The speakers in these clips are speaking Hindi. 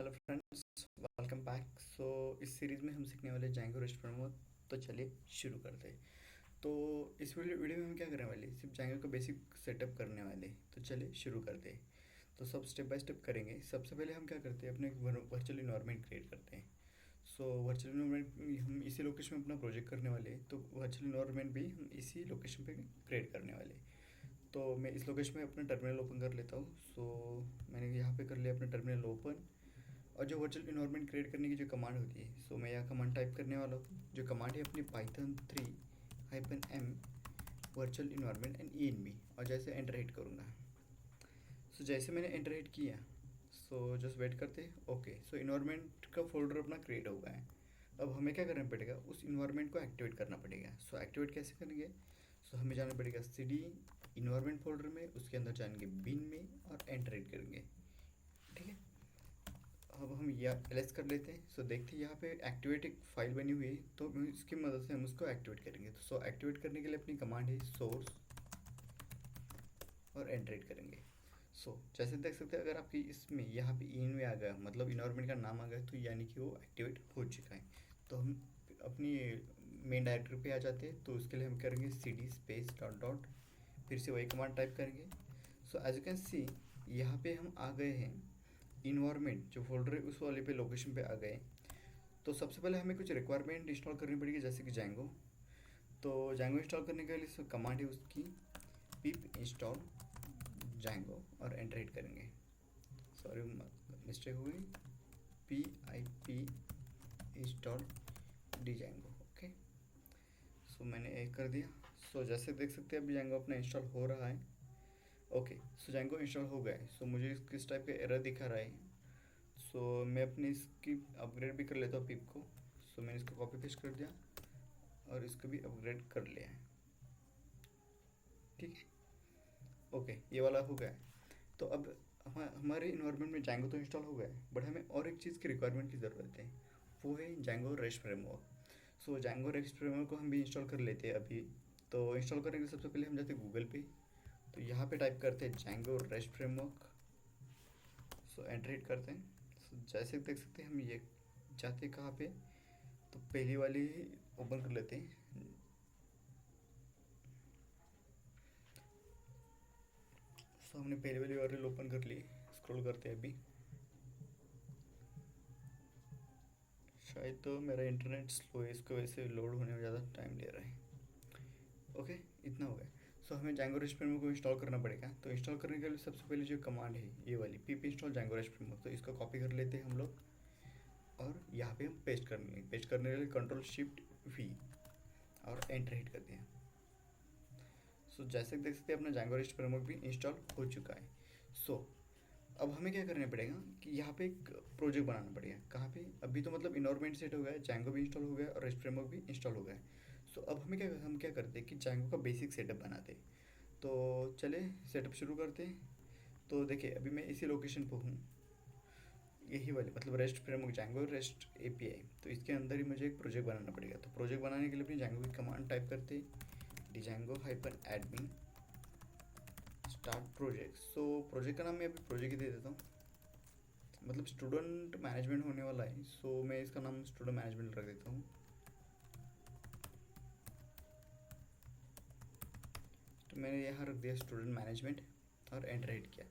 Hello friends, welcome back. इस सीरीज़ में हम सीखने वाले Django REST फ्रेमवर्क। तो चलिए शुरू करते हैं। तो इस वीडियो में हम क्या करने वाले, सिर्फ Django का बेसिक सेटअप करने वाले। तो चलिए शुरू करते हैं। तो सब स्टेप बाय स्टेप करेंगे। सबसे पहले हम क्या करते हैं, अपने वर्चुअल इन्वायरमेंट क्रिएट करते हैं। वर्चुअल इन्वायरमेंट हम इसी लोकेशन में अपना प्रोजेक्ट करने वाले हैं, तो वर्चुअल इन्वायरमेंट भी हम इसी लोकेशन पे क्रिएट करने वाले हैं। तो मैं इस लोकेशन में अपना टर्मिनल ओपन कर लेता हूँ। मैंने यहाँ पे कर लिया अपना टर्मिनल ओपन। और जो वर्चुअल इन्वायरमेंट क्रिएट करने की जो कमांड होती है, मैं यहाँ कमांड टाइप करने वाला हूँ। जो कमांड है अपनी python 3 -m virtual environment and env, और जैसे एंटर हिट करूँगा। जैसे मैंने एंटर हिट किया, जस्ट वेट करते हैं। ओके, इन्वायरमेंट का फोल्डर अपना क्रिएट हो गया है। अब हमें क्या करना पड़ेगा, उस इन्वायरमेंट को एक्टिवेट करना पड़ेगा। एक्टिवेट कैसे करेंगे, हमें जाना पड़ेगा cd इन्वायरमेंट फोल्डर में, उसके अंदर जाएंगे बिन में और एंटर हिट करेंगे। ठीक है, अब हम यह एलएस कर लेते हैं। देखते हैं यहाँ पे एक्टिवेट एक फाइल बनी हुई है, तो इसकी मदद से हम उसको एक्टिवेट करेंगे। तो एक्टिवेट करने के लिए अपनी कमांड है सोर्स और एंटर करेंगे। जैसे देख सकते हैं, अगर आपकी इसमें यहाँ पे इन में आ गया, मतलब इन्वायरमेंट का नाम आ गया, तो यानी कि वो एक्टिवेट हो चुका है। तो हम अपनी मेन डायरेक्टरी पे आ जाते हैं। तो उसके लिए हम करेंगे cd स्पेस डॉट डॉट, फिर से वही कमांड टाइप करेंगे। एज यू कैन सी, यहाँ पे हम आ गए हैं। इन्वायरमेंट जो फोल्डर है उस वाले पे लोकेशन पे आ गए। तो सबसे पहले हमें कुछ रिक्वायरमेंट इंस्टॉल करनी पड़ेगी, जैसे कि Django। तो Django इंस्टॉल करने के लिए कमांड है उसकी pip इंस्टॉल Django, और एंटर हिट करेंगे। सॉरी, मिस्टेक हो गई। pip install Django। ओके, मैंने एक कर दिया। जैसे देख सकते हैं अभी Django अपना इंस्टॉल हो रहा है। ओके, Django इंस्टॉल हो गया है। मुझे किस टाइप का एरर दिखा रहा है। मैं अपनी इसकी अपग्रेड भी कर लेता हूँ पिप को। मैंने इसको कॉपी पेस्ट कर दिया और इसको भी अपग्रेड कर लिया है। ठीक है, ओके, ये वाला हो गया है। तो अब हमारे इन्वायरमेंट में Django तो इंस्टॉल हो गया है, बट हमें और एक चीज़ की रिक्वायरमेंट की ज़रूरत है। वो है Django REST framework. Django REST framework को हम भी इंस्टॉल कर लेते हैं अभी। तो इंस्टॉल करने के लिए सबसे पहले हम जाते हैं गूगल पे। तो यहाँ पे टाइप करते हैं Django REST framework. Enter hit करते हैं। जैसे देख सकते हैं, हम ये जाते हैं कहाँ पे, तो पहली वाली ओपन कर लेते हैं। हमने पहली वाली URL ओपन कर ली। स्क्रॉल करते हैं अभी। शायद तो मेरा इंटरनेट स्लो है, इसको वैसे लोड होने में ज़्यादा टाइम ले रहा है। ओके, इतना हो गया। हमें Django REST फ्रेमवर्क को इंस्टॉल करना पड़ेगा। तो इंस्टॉल करने के लिए सबसे पहले जो कमांड है ये वाली pip install Django REST framework, तो इसको कॉपी कर लेते हैं हम लोग और यहाँ पे हम पेस्ट करने के लिए Ctrl+Shift+V और एंटर हिट करते हैं। जैसे देख सकते हैं अपना Django REST फ्रेमवर्क भी इंस्टॉल हो चुका है। अब हमें क्या करना पड़ेगा कि यहाँ पे एक प्रोजेक्ट बनाना पड़ेगा। कहाँ पे, अभी तो मतलब इन्वायरमेंट सेट हो गया है, Django भी इंस्टॉल हो गया और REST फ्रेमवर्क भी इंस्टॉल हो गया है। अब हम क्या करते हैं कि Django का बेसिक सेटअप बनाते हैं। तो चले सेटअप शुरू करते हैं। तो देखिए अभी मैं इसी लोकेशन पर हूँ, यही वाले मतलब REST framework Django REST API। तो इसके अंदर ही मुझे एक प्रोजेक्ट बनाना पड़ेगा। तो प्रोजेक्ट बनाने के लिए अपनी Django की कमांड टाइप करते हैं django-admin स्टार्ट प्रोजेक्ट। प्रोजेक्ट का नाम मैं अभी प्रोजेक्ट ही दे देता हूँ, मतलब स्टूडेंट मैनेजमेंट होने वाला है। मैं इसका नाम स्टूडेंट मैनेजमेंट रख देता हूँ। तो मैंने यहाँ रख दिया स्टूडेंट मैनेजमेंट और एंटर हिट किया।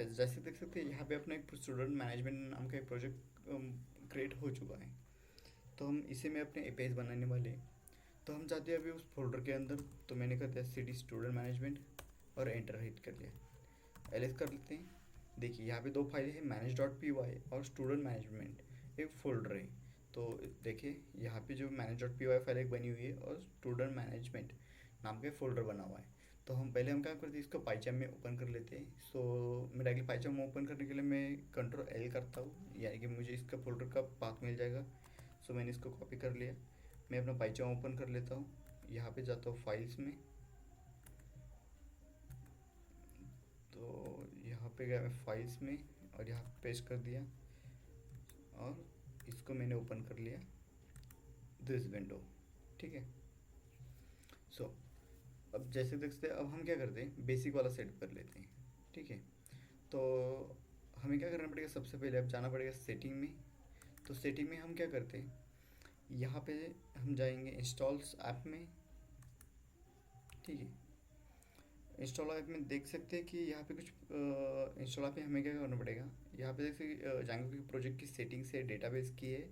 जैसे देख सकते हैं यहाँ पे अपना एक स्टूडेंट मैनेजमेंट नाम का एक प्रोजेक्ट क्रिएट हो चुका है। तो हम इसी में अपने एपीआईज बनाने वाले हैं। तो हम जाते हैं अभी उस फोल्डर के अंदर। तो मैंने कर दिया cd स्टूडेंट मैनेजमेंट और एंटर हिट कर लिया। एलएस कर लेते हैं। देखिए यहाँ पे दो फाइल है, manage.py और स्टूडेंट मैनेजमेंट एक फोल्डर है। तो देखिए यहाँ पे जो manage.py फाइल एक बनी हुई है और स्टूडेंट मैनेजमेंट नाम का फोल्डर बना हुआ है। तो हम क्या करते हैं, इसको पाइचाम में ओपन कर लेते हैं। मैं डायरेक्टली पाइचाम में ओपन करने के लिए मैं Ctrl+L करता हूँ, यानी कि मुझे इसका फोल्डर का पाथ मिल जाएगा। मैंने इसको कॉपी कर लिया। मैं अपना पाइचाम ओपन कर लेता हूँ, यहाँ पे जाता हूँ फाइल्स में। तो यहाँ पे गया मैं फाइल्स में और यहाँ पेस्ट कर दिया और इसको मैंने ओपन कर लिया दिस विंडो। ठीक है, अब जैसे देख सकते हैं, अब हम क्या करते हैं, बेसिक वाला सेट कर लेते हैं। ठीक है, तो हमें क्या करना पड़ेगा, सबसे पहले अब जाना पड़ेगा सेटिंग में। तो सेटिंग में हम क्या करते हैं, यहाँ पे हम जाएंगे इंस्टॉल्स ऐप में। ठीक है, इंस्टॉल ऐप में देख सकते हैं कि यहाँ पे कुछ इंस्टॉल ऐप में हमें क्या करना पड़ेगा, यहाँ पे देख सकते जांगो के प्रोजेक्ट की सेटिंग्स है, डेटाबेस की है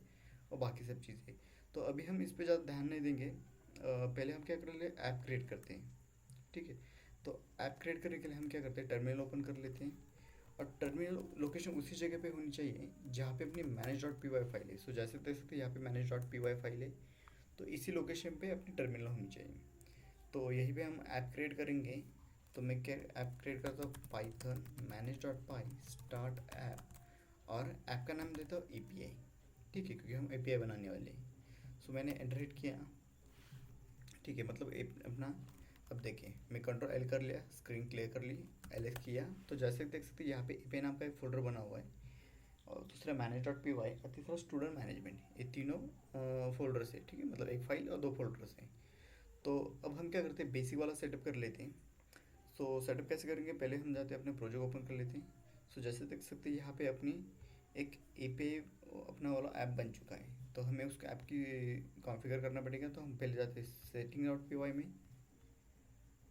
और बाकी सब चीज़ें। तो अभी हम इस पे ज़्यादा ध्यान नहीं देंगे। पहले हम क्या कर ले, ऐप क्रिएट करते हैं। ठीक है, तो ऐप क्रिएट करने के लिए हम क्या करते हैं, टर्मिनल ओपन कर लेते हैं। और टर्मिनल लोकेशन उसी जगह पे होनी चाहिए जहाँ पे अपनी manage dot P Y file है। सो जैसे देख सकते हैं यहाँ पे manage dot P Y file है, तो इसी लोकेशन पे अपनी टर्मिनल होनी चाहिए। तो यहीं पे हम ऐप क्रिएट करेंगे। तो मैं क्या ऐप क्रिएट करता हूँ, पाइथन मैनेज डॉट पाई स्टार्ट ऐप, और ऐप का नाम देता हूँ ए पी आई। ठीक है, क्योंकि हम ए पी आई बनाने वाले हैं। सो मैंने एंटर हिट किया। ठीक है, मतलब अपना, अब देखिए मैं कंट्रोल एल कर लिया, स्क्रीन क्लियर कर ली, एल एस किया। तो जैसे देख सकते हैं यहाँ पे ए पी आई नाम का एक फोल्डर बना हुआ है, और दूसरा मैनेज डॉट पी वाई और तीसरा स्टूडेंट मैनेजमेंट। ये तीनों फोल्डर्स है। ठीक है, मतलब एक फाइल और दो फोल्डर्स हैं। तो अब हम क्या करते हैं, बेसिक वाला सेटअप कर लेते हैं। सो सेटअप कैसे करेंगे, पहले हम जाते हैं अपने प्रोजेक्ट ओपन कर लेते हैं। सो जैसे देख सकते हैं यहाँ पे अपनी एक एपीआई अपना वाला ऐप बन चुका है। तो हमें उसका ऐप की कॉन्फ़िगर करना पड़ेगा। तो हम पहले जाते हैं सेटिंग डॉट पी वाई में।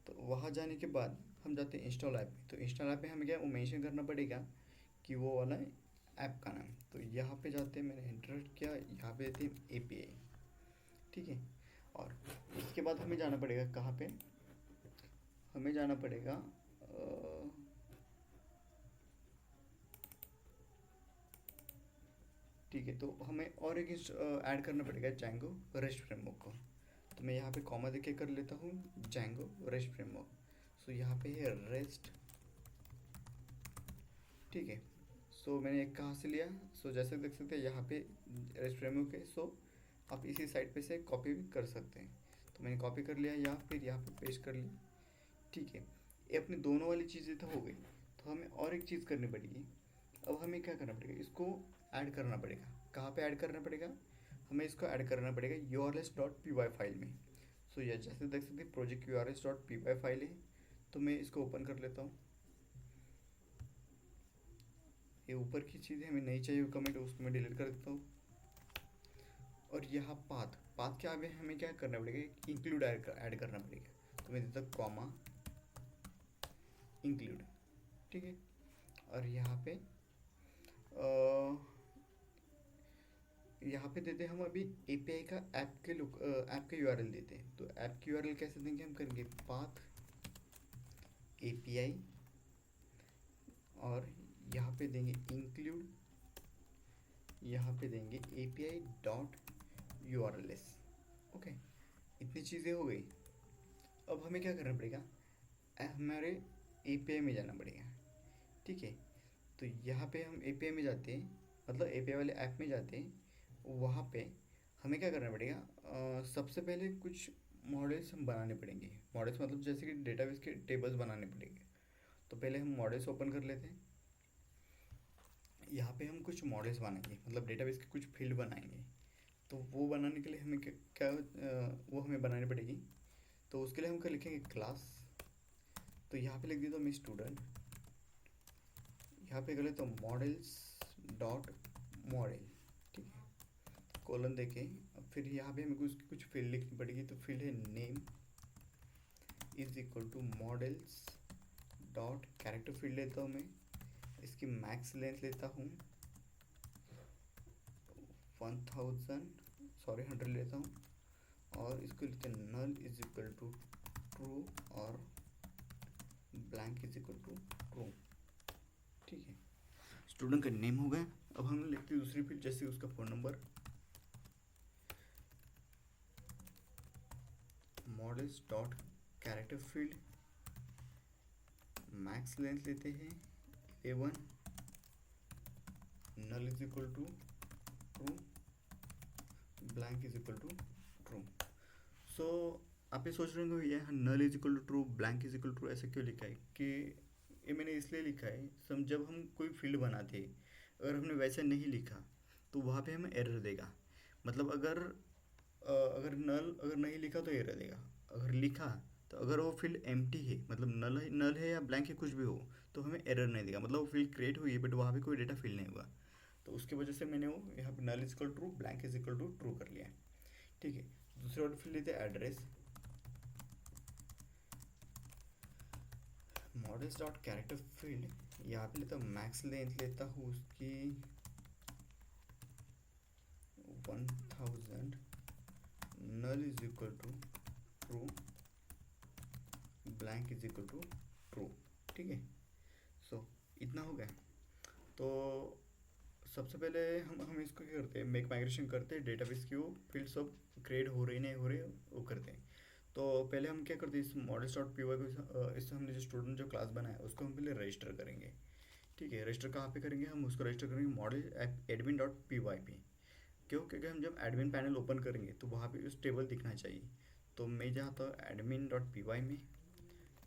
तो वहाँ जाने के बाद हम जाते हैं इंस्टॉल ऐप में। तो इंस्टॉल ऐप में हमें क्या वो मेंशन करना पड़ेगा कि वो वाला ऐप का नाम। तो यहाँ पे जाते हैं, मैंने एंटर किया, यहाँ पे देते हैं ए पी आई। ठीक है, और इसके बाद हमें जाना पड़ेगा कहाँ पे, हमें जाना पड़ेगा ठीक है, तो हमें और एक ऐड करना पड़ेगा जैंगो रेस्ट फ्रेमवर्क को। तो मैं यहाँ पे कॉमा देके कर लेता हूँ जैंगो रेस्ट फ्रेमवर्क। सो यहाँ पे है रेस्ट। ठीक है, सो मैंने एक कहाँ से लिया, सो जैसे देख सकते हैं यहाँ पे रेस्ट फ्रेमवर्क है। सो आप इसी साइट पे से कॉपी भी कर सकते हैं। तो मैंने कॉपी कर लिया या फिर यहाँ पे पेस्ट कर लिया। ठीक है, ये अपनी दोनों वाली चीज़ें तो हो गई। तो हमें और एक चीज़ करनी पड़ेगी। अब हमें क्या करना पड़ेगा, इसको ऐड करना पड़ेगा। कहाँ पे ऐड करना पड़ेगा, हमें इसको ऐड करना पड़ेगा U R S dot P Y file में। सो यह जैसे देख सकते हैं project U R S dot P Y file है। तो मैं इसको ओपन कर लेता हूँ। ये ऊपर की चीज़ें हमें नहीं चाहिए कमेंट, उसको मैं डिलीट कर देता हूँ। और यहाँ पाथ पाथ के आगे हमें क्या करना पड़ेगा, इंक्लूड ऐड करना पड़ेगा। तो मैं देता हूँ कॉमा इंक्लूड। ठीक है, और यहाँ पे देते हैं हम अभी एपीआई का ऐप का यूआरएल देते हैं। तो ऐप की यूआरएल कैसे देंगे, हम करेंगे पाथ एपीआई, और यहाँ पे देंगे इंक्लूड, यहाँ पे देंगे एपीआई डॉट यूआरएलएस। ओके, इतनी चीज़ें हो गई। अब हमें क्या करना पड़ेगा, हमारे एपीआई में जाना पड़ेगा। ठीक है, तो यहाँ पे हम एपीआई में जाते हैं, मतलब एपीआई वाले ऐप में जाते हैं। वहाँ पे हमें क्या करना पड़ेगा, सबसे पहले कुछ मॉडल्स हम बनाने पड़ेंगे। मॉडल्स मतलब जैसे कि डेटाबेस के टेबल्स बनाने पड़ेंगे। तो पहले हम मॉडल्स ओपन कर लेते हैं। यहाँ पे हम कुछ मॉडल्स बनाएंगे, मतलब डेटाबेस के कुछ फील्ड बनाएंगे। तो वो बनाने के लिए हमें क्या वो हमें बनानी पड़ेगी। तो उसके लिए हम क्या लिखेंगे, क्लास। तो यहाँ पे लिख देता हूँ मैं स्टूडेंट, यहाँ पे कर लेता हूँ मॉडल्स डॉट मॉडल। ठीक है, कॉलन देके अब फिर यहाँ पे हमें कुछ फील्ड लिखनी पड़ेगी। तो फील्ड है name is equal to models dot character field लेता हूँ मैं। इसकी मैक्स लेंथ लेता हूँ 100 लेता हूँ, और इसको लेते हैं null is equal to true और blank is equal to true. ठीक है, स्टूडेंट का नेम हो गया। अब हम लिखते हैं दूसरी फील्ड, जैसे उसका phone number, models dot character field, max length लेते हैं 11, null is equal to true, blank is equal to true. So आप ये सोच रहे होंगे भैया null is equal to true blank is equal to ऐसे क्यों लिखा है, कि ये मैंने इसलिए लिखा है, जब हम कोई फील्ड बनाते हैं अगर हमने वैसे नहीं लिखा तो वहाँ पे हमें एरर देगा। मतलब अगर नहीं लिखा तो एरर देगा, अगर लिखा तो अगर वो फील्ड एम्प्टी है, मतलब नल है या ब्लैंक है कुछ भी हो, तो हमें एरर नहीं देगा, मतलब वो फील्ड क्रिएट हुई है बट वहाँ पे कोई डेटा फिल नहीं हुआ। तो उसकी वजह से मैंने वो यहाँ पे null is equal true, blank is equal to true कर लिया है। ठीक है, दूसरे वाले फील्ड लेते हैं address, models dot character field, यहाँ पे लेता हूँ मैक्स लेंथ, लेता हूँ उसकी 1000, null is equal to true, blank is equal to true. ठीक है, सो इतना हो गया। तो सबसे पहले हम इसको क्या करते हैं, मेक माइग्रेशन करते हैं, डेटाबेस की वो फील्ड सब क्रिएट हो रही नहीं हो रही वो करते हैं। तो पहले हम क्या करते हैं, इस मॉडल्स डॉट पी वाई को, इससे हमने जो स्टूडेंट जो क्लास बनाया उसको हम पहले रजिस्टर करेंगे। ठीक है, रजिस्टर कहाँ पे करेंगे, हम उसको रजिस्टर करेंगे model admin dot P Y पे। क्यों, क्योंकि हम जब एडमिन पैनल ओपन करेंगे तो वहाँ पे उस टेबल दिखना चाहिए। तो मैं जाता हूँ एडमिन डॉट पी वाई में,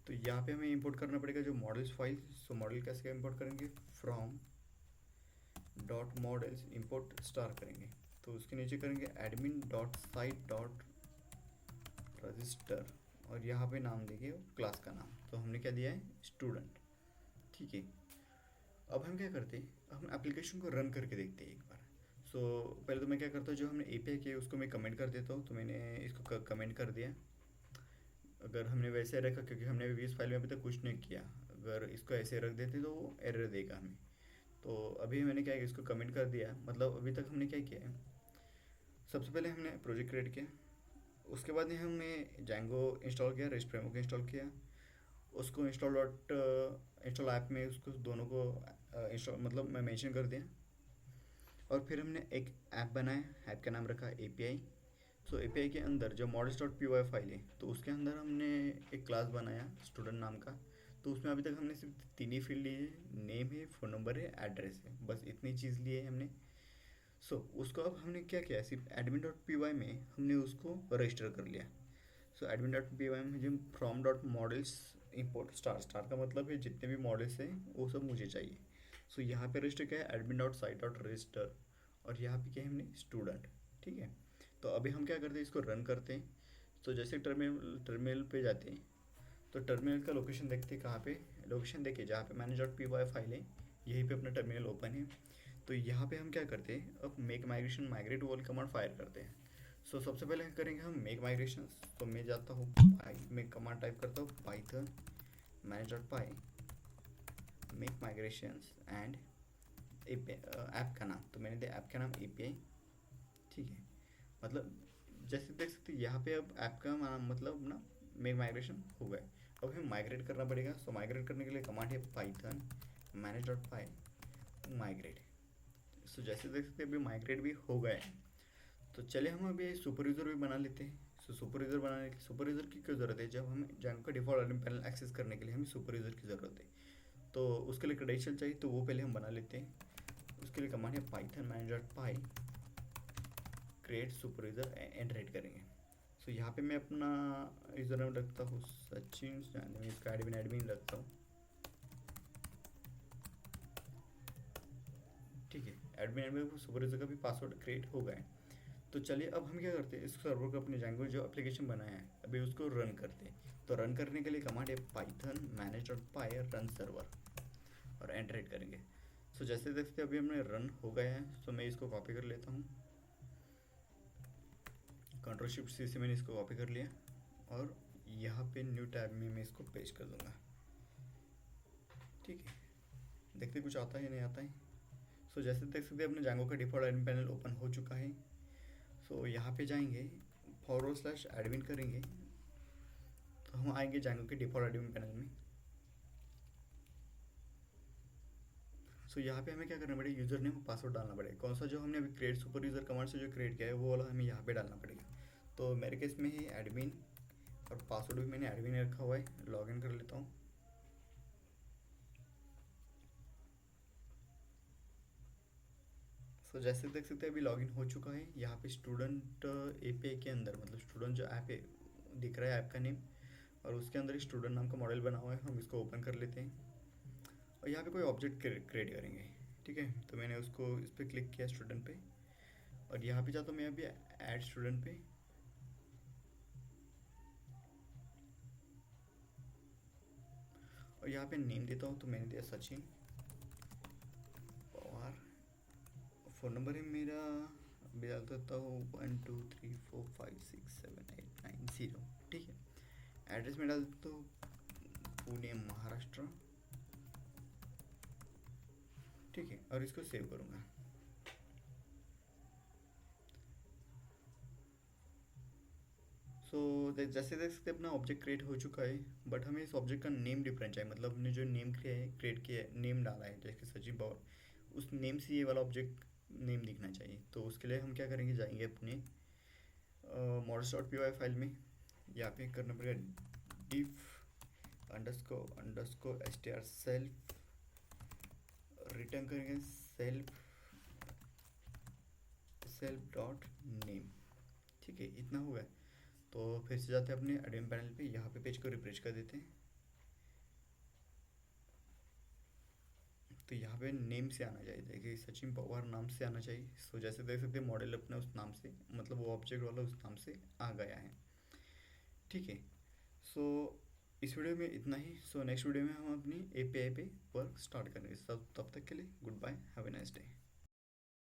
तो यहाँ पे हमें इंपोर्ट करना पड़ेगा जो मॉडल्स फाइल। सो मॉडल कैसे इंपोर्ट करेंगे, from dot models import star करेंगे। तो उसके नीचे करेंगे admin dot site dot register, और यहाँ पे नाम देंगे क्लास का नाम, तो हमने क्या दिया है, स्टूडेंट। ठीक है, अब हम क्या करते हैं, हम एप्लीकेशन को रन करके देखते हैं एक बार। सो पहले तो मैं क्या करता हूँ, जो हमने एपीआई किया उसको मैं कमेंट कर देता हूँ। तो मैंने इसको कमेंट कर दिया। अगर हमने वैसे रखा, क्योंकि हमने अभी इस फाइल में अभी तक कुछ नहीं किया, अगर इसको ऐसे रख देते तो वो एरर देगा हमें। तो अभी मैंने क्या किया, इसको कमेंट कर दिया, मतलब अभी तक हमने क्या किया है, सबसे पहले हमने प्रोजेक्ट क्रिएट किया, उसके बाद ही हमने जैंगो इंस्टॉल किया, रेस्ट फ्रेमवर्क इंस्टॉल किया, उसको इंस्टॉल ऐप में उसको दोनों को इंस्टॉल मतलब मैं मेंशन कर दिया। और फिर हमने एक ऐप बनाया, ऐप का नाम रखा एपीआई। सो एपीआई के अंदर जो models dot P Y file है, तो उसके अंदर हमने एक क्लास बनाया स्टूडेंट नाम का। तो उसमें अभी तक हमने सिर्फ तीन ही फील्ड लिए, नेम है, फ़ोन नंबर है, एड्रेस है, बस इतनी चीज़ लिए है हमने। उसको अब हमने क्या किया, सिर्फ एडमिन डॉट पी वाई में हमने उसको रजिस्टर कर लिया। एडमिन डॉट पी वाई में मुझे from dot models import star, star का मतलब है जितने भी मॉडल्स हैं वो सब मुझे चाहिए। यहाँ पे रजिस्टर क्या है, admin dot site dot register, और यहाँ पे क्या है हमने स्टूडेंट। ठीक है, तो अभी हम क्या करते हैं, इसको रन करते हैं। जैसे टर्मिनल टर्मिनल पे जाते हैं, तो टर्मिनल का लोकेशन देखते हैं कहाँ पे, लोकेशन देखिए जहाँ पे मैंने डॉट पी वाई फाइल है, यहीं पे अपना टर्मिनल ओपन है। तो यहाँ पे हम क्या करते हैं, अब मेक माइग्रेशन माइग्रेट वाली कमांड फायर करते हैं। सबसे पहले करेंगे हम मेक माइग्रेशन। तो मैं जाता हूँ मैं कमांड टाइप करता हूँ Python manage dot pi make migration and app का नाम, तो मैंने दिया ऐप का नाम एपीआई। ठीक है, मतलब जैसे देख सकते हैं यहाँ पे अब ऐप का नाम मतलब ना मेक माइग्रेशन हो गया। अब हमें माइग्रेट करना पड़ेगा। माइग्रेट करने के लिए कमांड है पाइथन मैनेज डॉट पाई माइग्रेट। जैसे देख सकते हैं अभी माइग्रेट भी हो गया है। तो चले हम अभी सुपर यूज़र भी बना लेते हैं। सुपर यूज़र बनाने के, सुपर यूज़र की क्यों ज़रूरत है, जब हमें जैंगो का डिफ़ॉल्ट एडमिन पैनल एक्सेस करने के लिए हमें सुपर यूज़र की ज़रूरत है। तो उसके लिए क्रेडेंशियल चाहिए, तो वो पहले हम बना लेते हैं। उसके लिए कमांड है Python manage dot pi create super user and करेंगे। यहाँ पे मैं अपना यूज़र नेम रखता हूँ सचिन, मैं इसका एडमिन एडमिन रखता हूँ। ठीक है, एडमिन एडमिन सुपर यूज़र का भी पासवर्ड क्रिएट हो गया है। तो चलिए अब हम क्या करते हैं, इस सर्वर को अपने जैंगो जो एप्लीकेशन बनाया है अभी उसको रन करते हैं। तो रन करने के लिए कमांड है पाइथन मैनेज डॉट पाई रन सर्वर, और एंटर करेंगे। जैसे देखते अभी हमने रन हो गया है, मैं इसको कॉपी कर लेता हूँ, कंट्रोल शिफ्ट सी से मैंने इसको कॉपी कर लिया, और यहाँ पे न्यू टैब में मैं इसको पेस्ट कर दूँगा। ठीक है, देखते कुछ आता है नहीं आता है। जैसे देख सकते हैं अपने जैंगो का डिफ़ॉल्ट एडमिन पैनल ओपन हो चुका है। यहाँ पे जाएंगे, /एडमिन करेंगे, तो हम आएंगे जैंगो के डिफ़ॉल्ट एडमिन पैनल में। यहाँ पे हमें क्या करना पड़ेगा, यूज़र नेम पासवर्ड डालना पड़ेगा, कौन सा जो हमने अभी क्रिएट सुपर यूज़र कमांड से जो क्रिएट किया है वो वाला हमें यहाँ पे डालना पड़ेगा। तो मेरे केस में ही एडमिन, और पासवर्ड भी मैंने एडमिन रखा हुआ है। लॉगिन कर लेता हूँ। जैसे देख सकते हैं अभी लॉगिन हो चुका है। यहाँ पे स्टूडेंट एपीआई के अंदर, मतलब स्टूडेंट जो ऐप है दिख रहा है ऐप का नेम, और उसके अंदर स्टूडेंट नाम का मॉडल बना हुआ है। हम इसको ओपन कर लेते हैं, और यहाँ पे कोई ऑब्जेक्ट क्रिएट करेंगे। ठीक है, तो मैंने उसको इस पर क्लिक किया स्टूडेंट पे, और यहाँ पे जाता हूँ मैं अभी ऐड स्टूडेंट पे। और यहाँ पे नेम देता हूँ, तो मैंने दिया सचिन पवार। फ़ोन नंबर है मेरा, अभी डाल देता हूँ 1234567890। ठीक है। एड्रेस में डाल देता हूँ पुणे महाराष्ट्र। ठीक है, और इसको सेव करूँगा। सो जैसे देख सकते हैं अपना ऑब्जेक्ट क्रिएट हो चुका है, बट हमें इस ऑब्जेक्ट का नेम डिफरेंट चाहिए। मतलब हमने जो नेम क्रिएट किया है, नेम डाला है जैसे सचिन पवार, उस नेम से ये वाला ऑब्जेक्ट नेम दिखना चाहिए। तो उसके लिए हम क्या करेंगे, जाएंगे अपने मॉडल्स डॉट पी फाइल में। यहाँ पे करना पड़ेगा def underscore S T R self, return करेंगे सेल्फ सेल्फ डॉट नेम। ठीक है, इतना हुआ है। तो फिर से जाते हैं अपने एडमिन पैनल पे, यहाँ पे पेज को रिफ्रेश कर देते हैं। तो यहाँ पे नेम से आना चाहिए, देखिए सचिन पवार नाम से आना चाहिए। सो जैसे देख सकते हैं मॉडल अपने उस नाम से, मतलब वो ऑब्जेक्ट वाला उस नाम से आ गया है। ठीक है। सो इस वीडियो में इतना ही। सो नेक्स्ट वीडियो में हम अपनी एपीआई पे वर्क स्टार्ट करेंगे। तब तक के लिए goodbye, have a nice day.